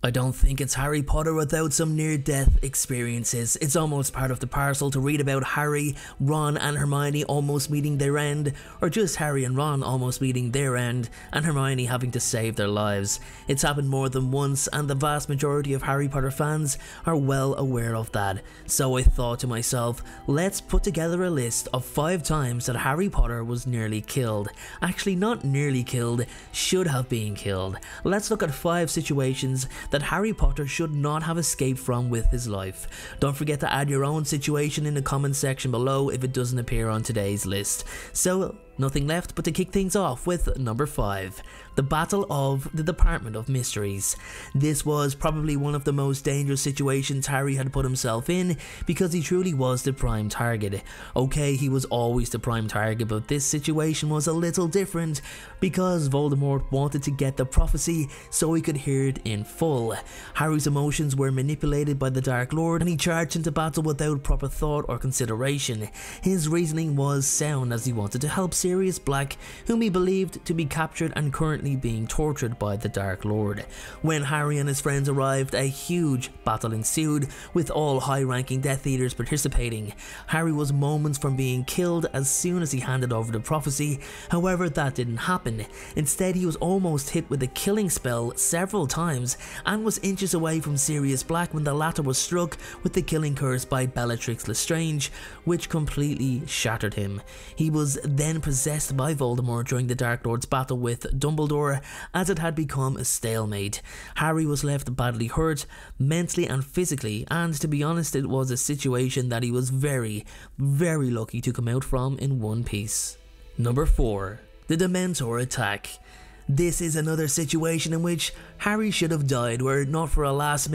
I don't think it's Harry Potter without some near-death experiences. It's almost part of the parcel to read about Harry, Ron and Hermione almost meeting their end, or just Harry and Ron almost meeting their end, and Hermione having to save their lives. It's happened more than once, and the vast majority of Harry Potter fans are well aware of that. So I thought to myself, let's put together a list of 5 times that Harry Potter was nearly killed. Actually, not nearly killed, should have been killed. Let's look at 5 situations that Harry Potter should not have escaped from with his life. Don't forget to add your own situation in the comment section below if it doesn't appear on today's list. So, nothing left but to kick things off with number 5. The Battle of the Department of Mysteries. This was probably one of the most dangerous situations Harry had put himself in because he truly was the prime target. Okay, he was always the prime target, but this situation was a little different because Voldemort wanted to get the prophecy so he could hear it in full. Harry's emotions were manipulated by the Dark Lord and he charged into battle without proper thought or consideration. His reasoning was sound as he wanted to help Sirius Black, whom he believed to be captured and currently being tortured by the Dark Lord. When Harry and his friends arrived, a huge battle ensued, with all high-ranking Death Eaters participating. Harry was moments from being killed as soon as he handed over the prophecy, however that didn't happen. Instead, he was almost hit with a killing spell several times and was inches away from Sirius Black when the latter was struck with the killing curse by Bellatrix Lestrange, which completely shattered him. He was then possessed by Voldemort during the Dark Lord's battle with Dumbledore, as it had become a stalemate. Harry was left badly hurt, mentally and physically, and to be honest, it was a situation that he was very, very lucky to come out from in one piece. Number 4. The Dementor attack. This is another situation in which Harry should have died were it not for a last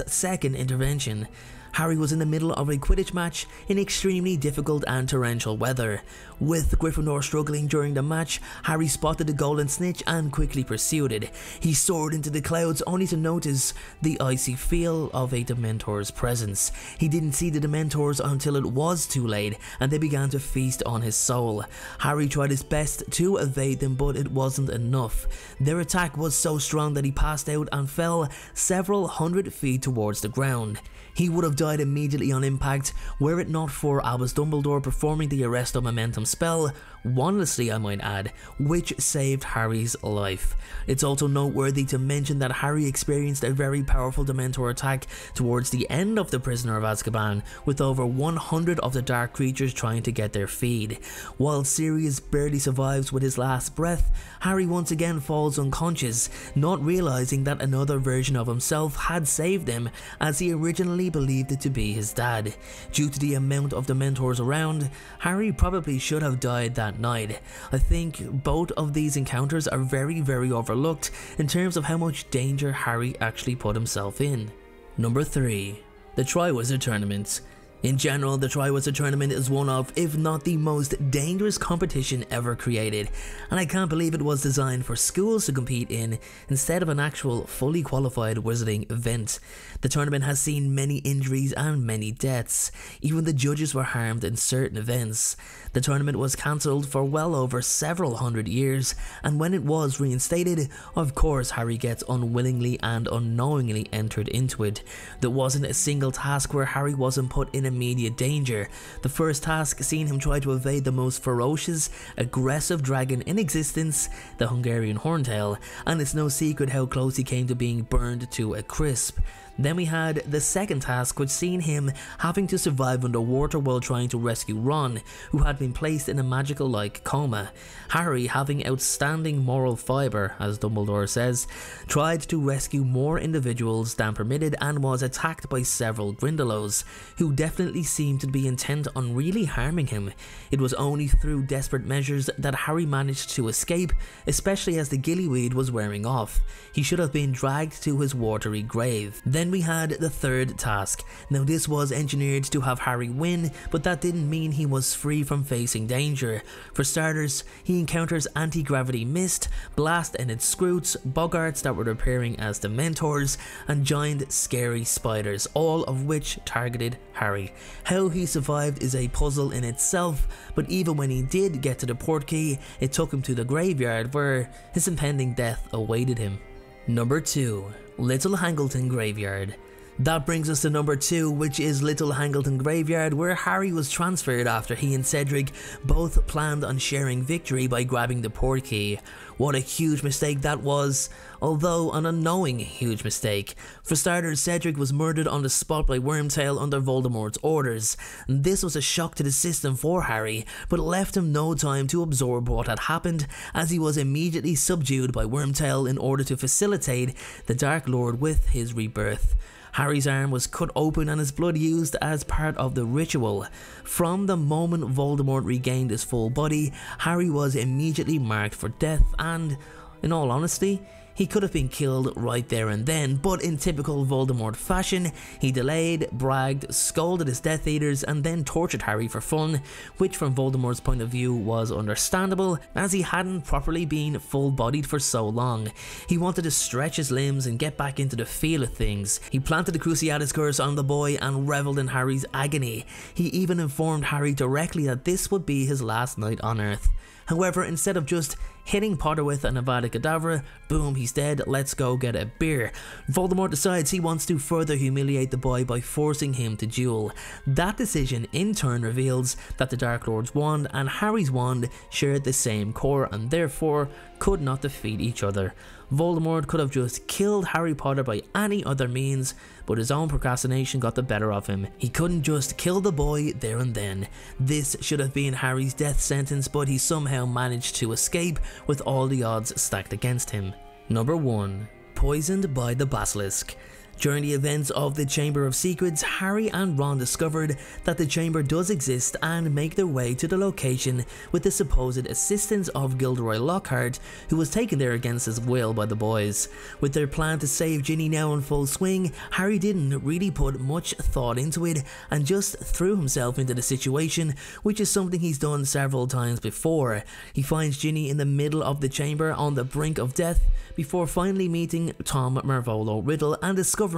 second intervention. Harry was in the middle of a Quidditch match in extremely difficult and torrential weather. With Gryffindor struggling during the match, Harry spotted the golden snitch and quickly pursued it. He soared into the clouds only to notice the icy feel of a Dementor's presence. He didn't see the Dementors until it was too late and they began to feast on his soul. Harry tried his best to evade them, but it wasn't enough. Their attack was so strong that he passed out and fell several hundred feet towards the ground. He would have died immediately on impact were it not for Albus Dumbledore performing the Arresto Momentum spell, wandlessly I might add, which saved Harry's life. It's also noteworthy to mention that Harry experienced a very powerful Dementor attack towards the end of The Prisoner of Azkaban, with over 100 of the dark creatures trying to get their feed. While Sirius barely survives with his last breath, Harry once again falls unconscious, not realizing that another version of himself had saved him, as he originally believed it to be his dad. Due to the amount of Dementors around, Harry probably should have died that night. I think both of these encounters are very, very overlooked in terms of how much danger Harry actually put himself in. Number 3. The Triwizard Tournament. In general, the Triwizard Tournament is one of, if not the most dangerous competition ever created, and I can't believe it was designed for schools to compete in instead of an actual fully qualified wizarding event. The tournament has seen many injuries and many deaths. Even the judges were harmed in certain events. The tournament was cancelled for well over several hundred years, and when it was reinstated, of course Harry gets unwillingly and unknowingly entered into it. There wasn't a single task where Harry wasn't put in immediate danger. The first task seen him try to evade the most ferocious, aggressive dragon in existence, the Hungarian Horntail, and it's no secret how close he came to being burned to a crisp. Then we had the second task, which seen him having to survive underwater while trying to rescue Ron, who had been placed in a magical-like coma. Harry, having outstanding moral fibre, as Dumbledore says, tried to rescue more individuals than permitted and was attacked by several Grindylows, who definitely seemed to be intent on really harming him. It was only through desperate measures that Harry managed to escape, especially as the gillyweed was wearing off. He should have been dragged to his watery grave. Then we had the third task. Now this was engineered to have Harry win, but that didn't mean he was free from facing danger. For starters, he encounters anti-gravity mist, blast-ended Scroots, Boggarts that were appearing as Dementors, and giant scary spiders, all of which targeted Harry. How he survived is a puzzle in itself, but even when he did get to the portkey, it took him to the graveyard where his impending death awaited him. Number 2. Little Hangleton Graveyard. That brings us to number 2, which is Little Hangleton Graveyard, where Harry was transferred after he and Cedric both planned on sharing victory by grabbing the portkey. What a huge mistake that was, although an unknowing huge mistake. For starters, Cedric was murdered on the spot by Wormtail under Voldemort's orders. This was a shock to the system for Harry, but it left him no time to absorb what had happened, as he was immediately subdued by Wormtail in order to facilitate the Dark Lord with his rebirth. Harry's arm was cut open and his blood used as part of the ritual. From the moment Voldemort regained his full body, Harry was immediately marked for death and, in all honesty, he could have been killed right there and then, but in typical Voldemort fashion, he delayed, bragged, scolded his Death Eaters and then tortured Harry for fun, which from Voldemort's point of view was understandable, as he hadn't properly been full-bodied for so long. He wanted to stretch his limbs and get back into the feel of things. He planted the Cruciatus Curse on the boy and revelled in Harry's agony. He even informed Harry directly that this would be his last night on Earth. However, instead of just hitting Potter with an Avada Kedavra, boom, he's dead, let's go get a beer. Voldemort decides he wants to further humiliate the boy by forcing him to duel. That decision in turn reveals that the Dark Lord's wand and Harry's wand shared the same core and therefore could not defeat each other. Voldemort could have just killed Harry Potter by any other means, but his own procrastination got the better of him. He couldn't just kill the boy there and then. This should have been Harry's death sentence, but he somehow managed to escape with all the odds stacked against him. Number 1. Poisoned by the Basilisk. During the events of the Chamber of Secrets, Harry and Ron discovered that the chamber does exist and make their way to the location with the supposed assistance of Gilderoy Lockhart, who was taken there against his will by the boys. With their plan to save Ginny now in full swing, Harry didn't really put much thought into it and just threw himself into the situation, which is something he's done several times before. He finds Ginny in the middle of the chamber on the brink of death before finally meeting Tom Marvolo Riddle and discovering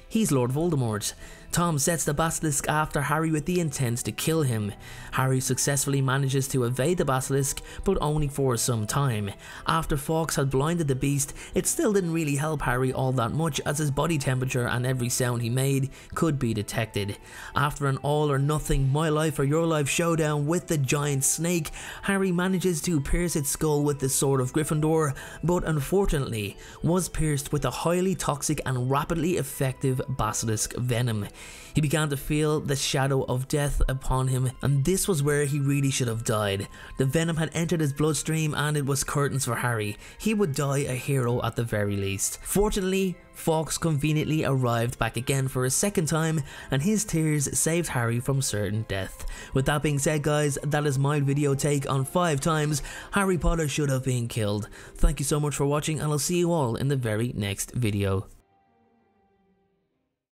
he's Lord Voldemort. Tom sets the Basilisk after Harry with the intent to kill him. Harry successfully manages to evade the Basilisk, but only for some time. After Fawkes had blinded the beast, it still didn't really help Harry all that much, as his body temperature and every sound he made could be detected. After an all or nothing my life or your life showdown with the giant snake, Harry manages to pierce its skull with the Sword of Gryffindor, but unfortunately was pierced with a highly toxic and rapidly effective basilisk venom. He began to feel the shadow of death upon him, and this was where he really should have died. The venom had entered his bloodstream and it was curtains for Harry. He would die a hero at the very least. Fortunately, Fawkes conveniently arrived back again for a second time, and his tears saved Harry from certain death. With that being said, guys, that is my video take on 5 times Harry Potter should have been killed. Thank you so much for watching, and I'll see you all in the very next video.